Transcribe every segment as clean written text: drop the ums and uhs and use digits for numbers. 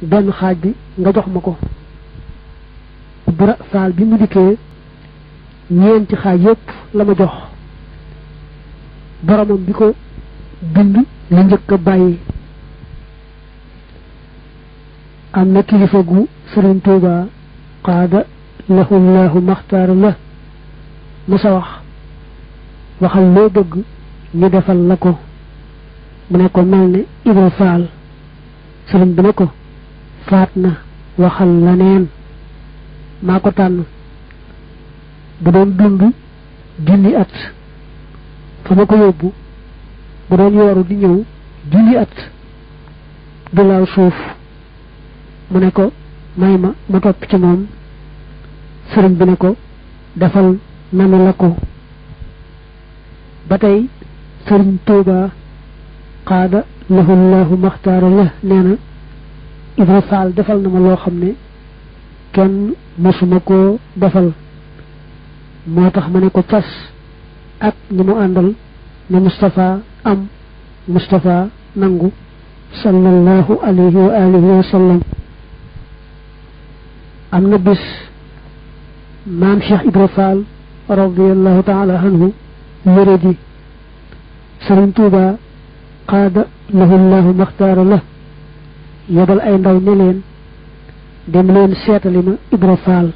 benn xaaj bi nga jox ma ko. Ibra Faal bi mu dikkee ñeenti xaaj yépp la ma jox boromam bi ko bind la njëkk a bàyyi. am na kilifa gu Sëriñ Tuuba qaada lahu llahu maxtaara la musa waxal loo bëgg ñu defal la ko. mu ne ko mel ne Ibra Faal. sëriñ bi ne ko faat na waxal la neen maa ko tànn bu doon dund junni at fa ma ko yóbbu bu doon yooru di ñëw junni at du laaw suuf. mu ne ko may ma topp ci moom. sëriñ bi ne ko defal nanu la ko. ba tey Sëriñ Tuuba qaada lahu llahu maxtaara la nee na Ibra Faal defal na ma loo xam ne kenn mësuma koo defal. moo tax ma ne ko cas ak ñi mu àndal ne Moustapha am Moustapha nangu sallallahu alayhi wa alihi wa sallam. am na bis maam Cheikh Ibra Faal radiyallahu taala anhu wéradi. Sëriñ Tuuba qaada lahu llahu maxtaara la yebal ay ndaw ne leen dem leen seetali ma Ibra Faal.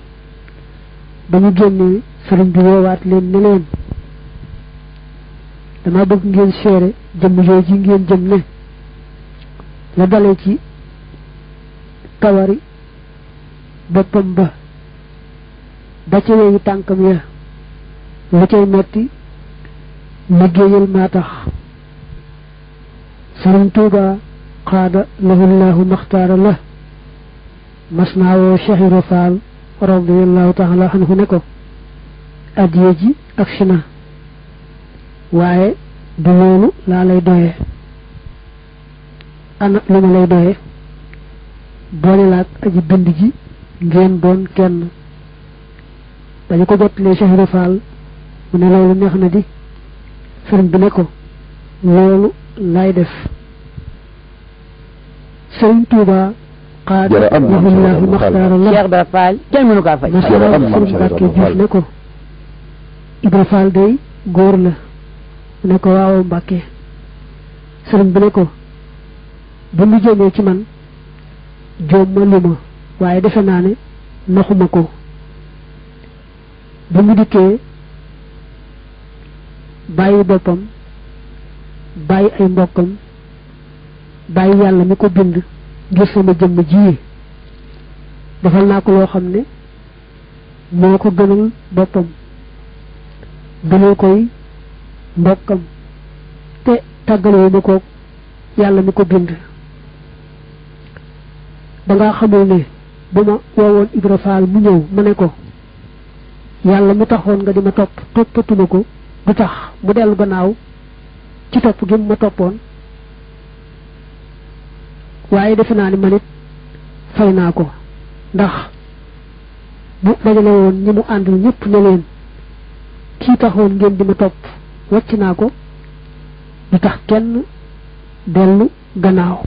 ba ñu génnee sëriñ bi woowaat leen ne leen dama bëgg ngeen seere jëmm jooju ngeen jëm ne la dale ci kawari boppam ba ca weeyu tànkam ya lu cay metti liggéeyal maa tax. Sëriñ Tuuba qaada lahu llahu maxtaara la mas naa woo Cheikh Ibra Faal radiyallahu taala anhu ne ko addiya ji ak si na waaye du loolu laa lay doye. ana lu ma lay doye boole laak aji bind ji ngeen doon kenn. dañu ko jottalee Cheikh Ibra Faal mu ne loolu neex na di. sëriñ bi ne ko loolu lay def. Sëriñ Tuuba qaada lahu llahu maxtaara la Cheikh Ibra Faal kenn mënu kaa fay. Sëriñ Mbàkke Juuf ne ko Ibra Faal day góor la. mu ne ko waaw Mbàkke. sëriñ bi ne ko bu mu jëmee ci man joom ma lu ma waaye defe naa ne naxuma ko. bu mu dikkee bàyyi boppam bàyyi ay mbokkam bàyyi yàlla mi ko bind ngir sama jëmm ji defal naa ko loo xam ne moo ko gënal boppam gënal koy mbokkam te tàggaloo ma ko yàlla mi ko bind. dangaa xamul ne bu ma woowoon Ibra Faal mu ñëw ma ne ko yàlla mu taxoon nga di ma toppatuma ko du tax mu dellu gannaaw ci topp gi ma toppoon. waaye defe naa ni man it fay naa ko ndax bu dajale woon ñi mu àndal ñëpp ne leen kii taxoon ngeen di ma topp wàcc naa ko du tax kenn dellu gannaaw.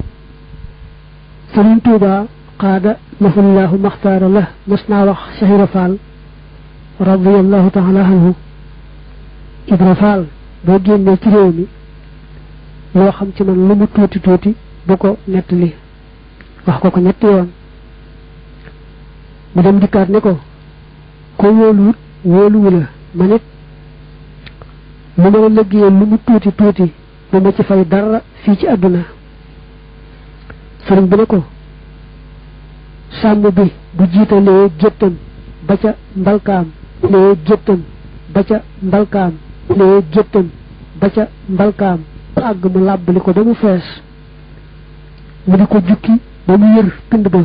Sëriñ Tuuba qaada lahu llahu maxtaara la mas naa wax Cheikh Ibra Faal radiyallahu taala anhu Ibra Faal boo génnee ci réew mi loo xam ci man lu mu tuuti tuuti bu ko nettali. wax ko ñetti yoon. mu dem dikkaat ne ko wóoluwut wóoluwu la man it lu ma la liggéeyal lu mu tuuti tuuti bu ma ci fay dara fii ci àdduna. sëriñ bi ne ko sàmm bi bu jiitalee géttam ba ca mbalkaam lee géttam ba ca mbalkaam lee géttam ba ca mbalkaam ba àgg mu làbbali ko ba mu fees mu di ko jukki ba mu yër pind ba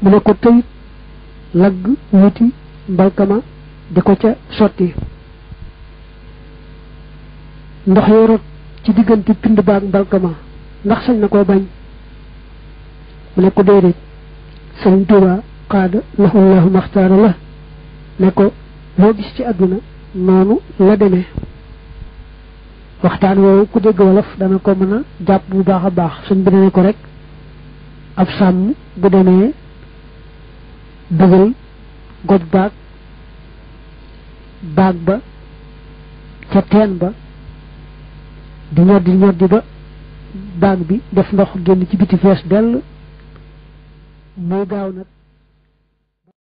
mu ne ko tëyit lagg wuti mbalkama di ko ca sotti ndox yi rot ci diggante pind ba ak mbalkama ndax sañ na koo bañ mu ne ko déedéet. Sëriñ Tuuba qaada lahu llahu maxtaara la ne ko loo gis ci àdduna noonu la demee. waxtaan woowu ku dégg wolof dana ko mën a jàpp bu baax a baax suñ bi ne ko rek ab sàmm bu demee dugal goj baag ba ca teen ba di ñoddi ba baag bi def ndox génn ci biti fees dell muy gaaw nag